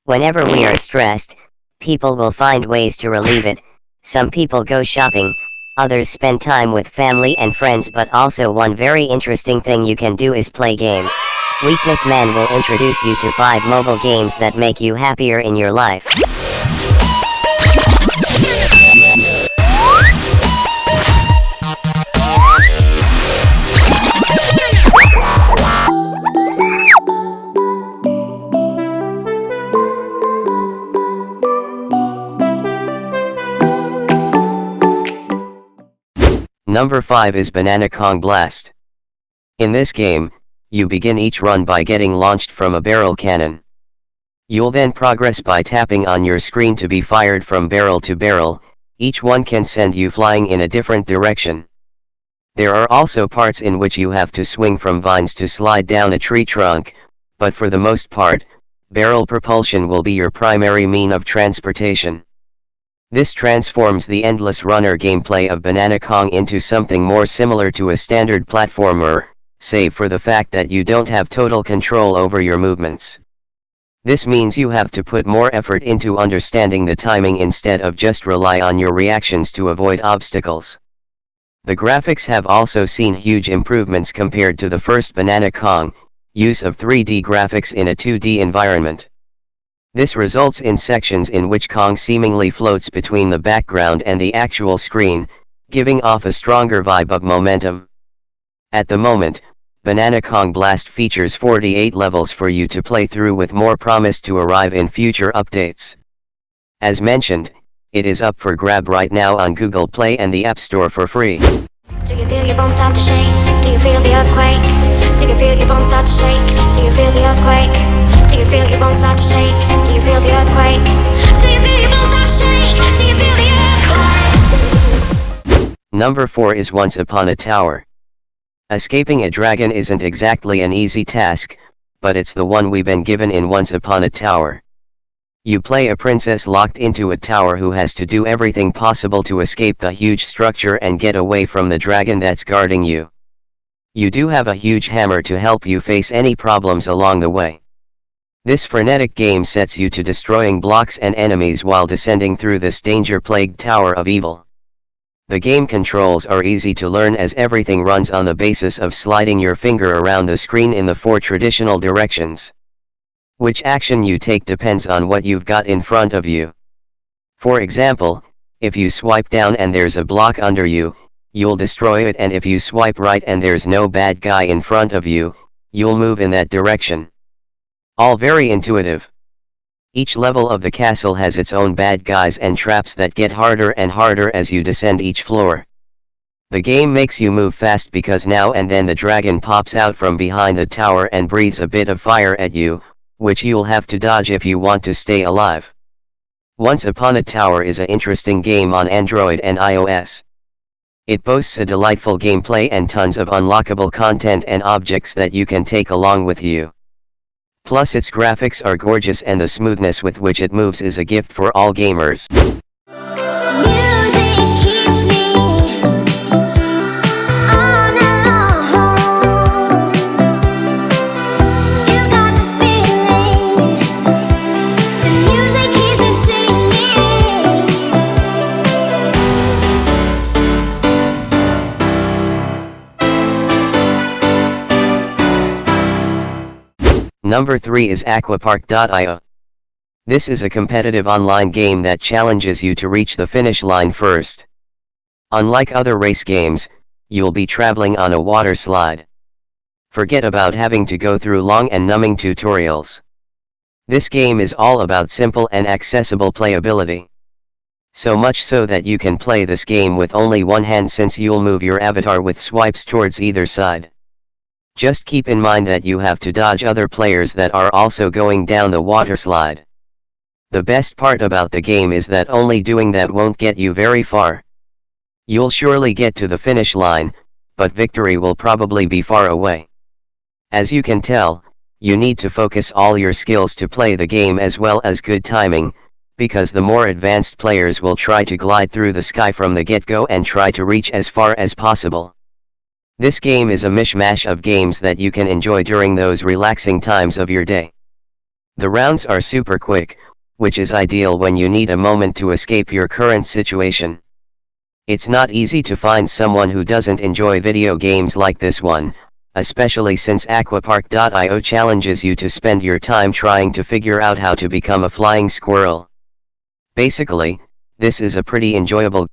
Whenever we are stressed, people will find ways to relieve it. Some people go shopping, others spend time with family and friends, but also one very interesting thing you can do is play games. Weakness Man will introduce you to 5 mobile games that make you happier in your life. Number 5 is Banana Kong Blast. In this game, you begin each run by getting launched from a barrel cannon. You'll then progress by tapping on your screen to be fired from barrel to barrel. Each one can send you flying in a different direction. There are also parts in which you have to swing from vines to slide down a tree trunk, but for the most part, barrel propulsion will be your primary mean of transportation. This transforms the endless runner gameplay of Banana Kong into something more similar to a standard platformer, save for the fact that you don't have total control over your movements. This means you have to put more effort into understanding the timing instead of just rely on your reactions to avoid obstacles. The graphics have also seen huge improvements compared to the first Banana Kong, use of 3D graphics in a 2D environment. This results in sections in which Kong seemingly floats between the background and the actual screen, giving off a stronger vibe of momentum. At the moment, Banana Kong Blast features 48 levels for you to play through, with more promised to arrive in future updates. As mentioned, it is up for grab right now on Google Play and the App Store for free. Do you feel your bones start to shake? Do you feel the earthquake? Do you feel your bones start to shake? Do you feel the earthquake? Do you feel your bones start to shake? Do you feel the earthquake? Do you feel your bones start to shake? Do you feel the earthquake? Number 4 is Once Upon a Tower. Escaping a dragon isn't exactly an easy task, but it's the one we've been given in Once Upon a Tower. You play a princess locked into a tower who has to do everything possible to escape the huge structure and get away from the dragon that's guarding you. You do have a huge hammer to help you face any problems along the way. This frenetic game sets you to destroying blocks and enemies while descending through this danger-plagued tower of evil. The game controls are easy to learn as everything runs on the basis of sliding your finger around the screen in the 4 traditional directions. Which action you take depends on what you've got in front of you. For example, if you swipe down and there's a block under you, you'll destroy it, and if you swipe right and there's no bad guy in front of you, you'll move in that direction. All very intuitive. Each level of the castle has its own bad guys and traps that get harder and harder as you descend each floor. The game makes you move fast because now and then the dragon pops out from behind the tower and breathes a bit of fire at you, which you'll have to dodge if you want to stay alive. Once Upon a Tower is an interesting game on Android and iOS. It boasts a delightful gameplay and tons of unlockable content and objects that you can take along with you. Plus its graphics are gorgeous and the smoothness with which it moves is a gift for all gamers. Number 3 is Aquapark.io. This is a competitive online game that challenges you to reach the finish line first. Unlike other race games, you'll be traveling on a water slide. Forget about having to go through long and numbing tutorials. This game is all about simple and accessible playability. So much so that you can play this game with only one hand, since you'll move your avatar with swipes towards either side. Just keep in mind that you have to dodge other players that are also going down the water slide. The best part about the game is that only doing that won't get you very far. You'll surely get to the finish line, but victory will probably be far away. As you can tell, you need to focus all your skills to play the game as well as good timing, because the more advanced players will try to glide through the sky from the get-go and try to reach as far as possible. This game is a mishmash of games that you can enjoy during those relaxing times of your day. The rounds are super quick, which is ideal when you need a moment to escape your current situation. It's not easy to find someone who doesn't enjoy video games like this one, especially since aquapark.io challenges you to spend your time trying to figure out how to become a flying squirrel. Basically, this is a pretty enjoyable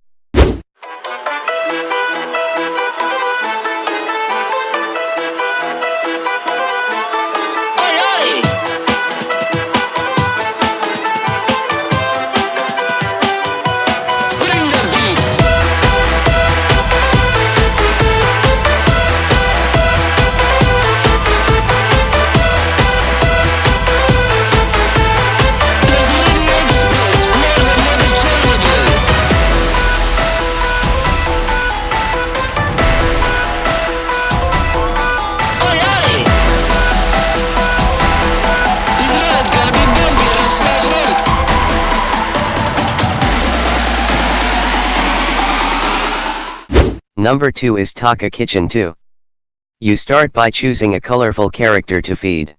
Number 2 is TOCA Kitchen 2. You start by choosing a colorful character to feed.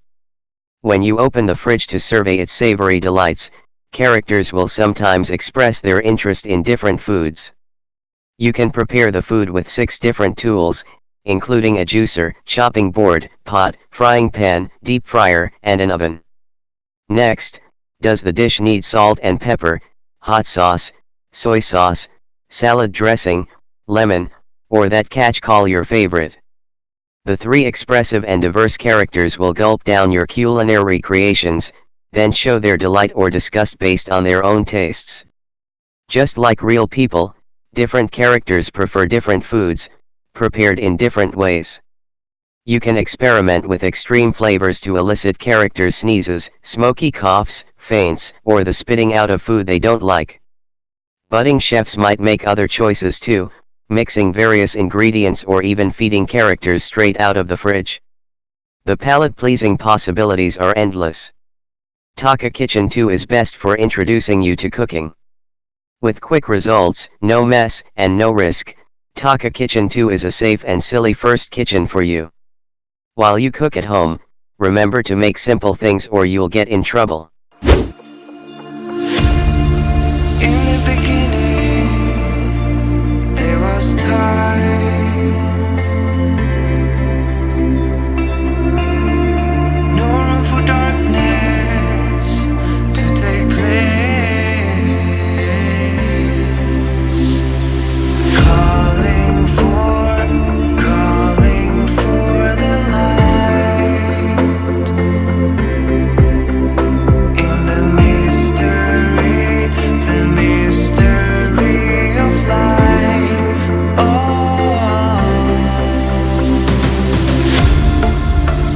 When you open the fridge to survey its savory delights, characters will sometimes express their interest in different foods. You can prepare the food with 6 different tools, including a juicer, chopping board, pot, frying pan, deep fryer, and an oven. Next, does the dish need salt and pepper, hot sauce, soy sauce, salad dressing, lemon, or that catch call your favorite? The 3 expressive and diverse characters will gulp down your culinary creations, then show their delight or disgust based on their own tastes. Just like real people, different characters prefer different foods, prepared in different ways. You can experiment with extreme flavors to elicit characters' sneezes, smoky coughs, faints, or the spitting out of food they don't like. Budding chefs might make other choices too, mixing various ingredients or even feeding characters straight out of the fridge. The palate-pleasing possibilities are endless. TOCA Kitchen 2 is best for introducing you to cooking. With quick results, no mess, and no risk, TOCA Kitchen 2 is a safe and silly first kitchen for you. While you cook at home, remember to make simple things or you'll get in trouble. In the beginning, there was time, no room for darkness to take place. Calling for the light in the mystery of life.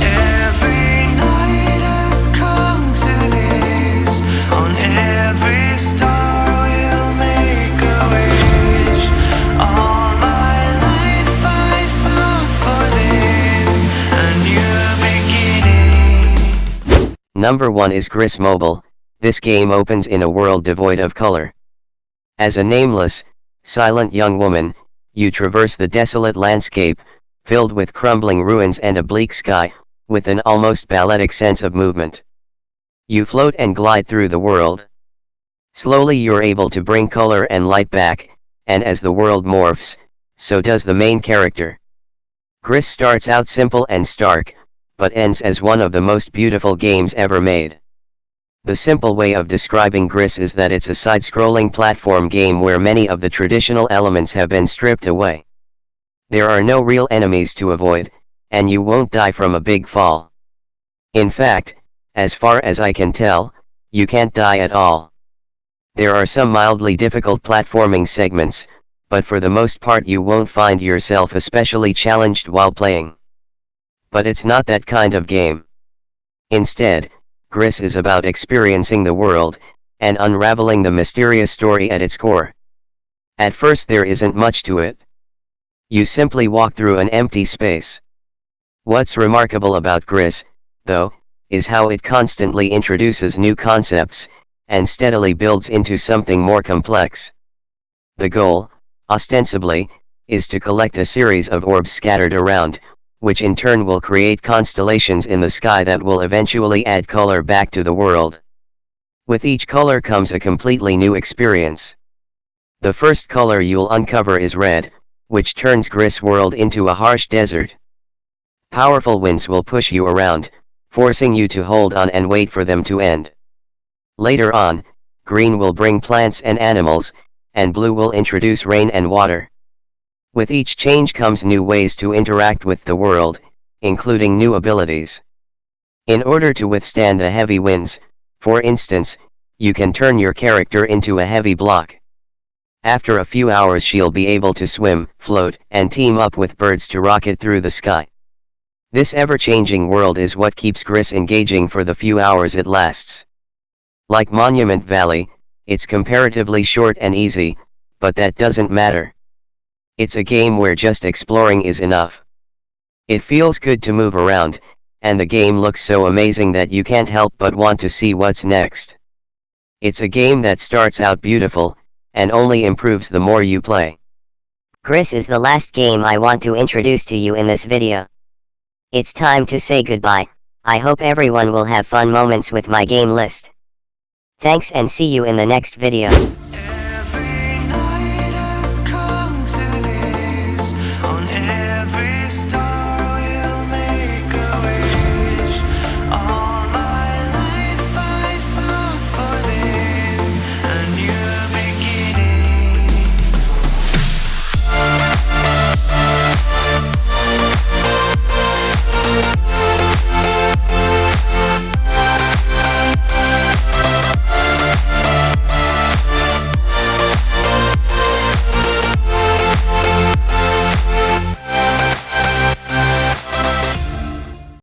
Every night has come to this. On every star we'll make a wish. All my life I fought for this, a new beginning. Number 1 is GRIS Mobile. This game opens in a world devoid of color. As a nameless, silent young woman, you traverse the desolate landscape, filled with crumbling ruins and a bleak sky, with an almost balletic sense of movement. You float and glide through the world. Slowly you're able to bring color and light back, and as the world morphs, so does the main character. GRIS starts out simple and stark, but ends as one of the most beautiful games ever made. The simple way of describing GRIS is that it's a side-scrolling platform game where many of the traditional elements have been stripped away. There are no real enemies to avoid, and you won't die from a big fall. In fact, as far as I can tell, you can't die at all. There are some mildly difficult platforming segments, but for the most part you won't find yourself especially challenged while playing. But it's not that kind of game. Instead, GRIS is about experiencing the world, and unraveling the mysterious story at its core. At first there isn't much to it. You simply walk through an empty space. What's remarkable about GRIS, though, is how it constantly introduces new concepts, and steadily builds into something more complex. The goal, ostensibly, is to collect a series of orbs scattered around, which in turn will create constellations in the sky that will eventually add color back to the world. With each color comes a completely new experience. The first color you'll uncover is red, which turns GRIS world into a harsh desert. Powerful winds will push you around, forcing you to hold on and wait for them to end. Later on, green will bring plants and animals, and blue will introduce rain and water. With each change comes new ways to interact with the world, including new abilities. In order to withstand the heavy winds, for instance, you can turn your character into a heavy block. After a few hours she'll be able to swim, float, and team up with birds to rocket through the sky. This ever-changing world is what keeps GRIS engaging for the few hours it lasts. Like Monument Valley, it's comparatively short and easy, but that doesn't matter. It's a game where just exploring is enough. It feels good to move around, and the game looks so amazing that you can't help but want to see what's next. It's a game that starts out beautiful, and only improves the more you play. GRIS is the last game I want to introduce to you in this video. It's time to say goodbye. I hope everyone will have fun moments with my game list. Thanks and see you in the next video.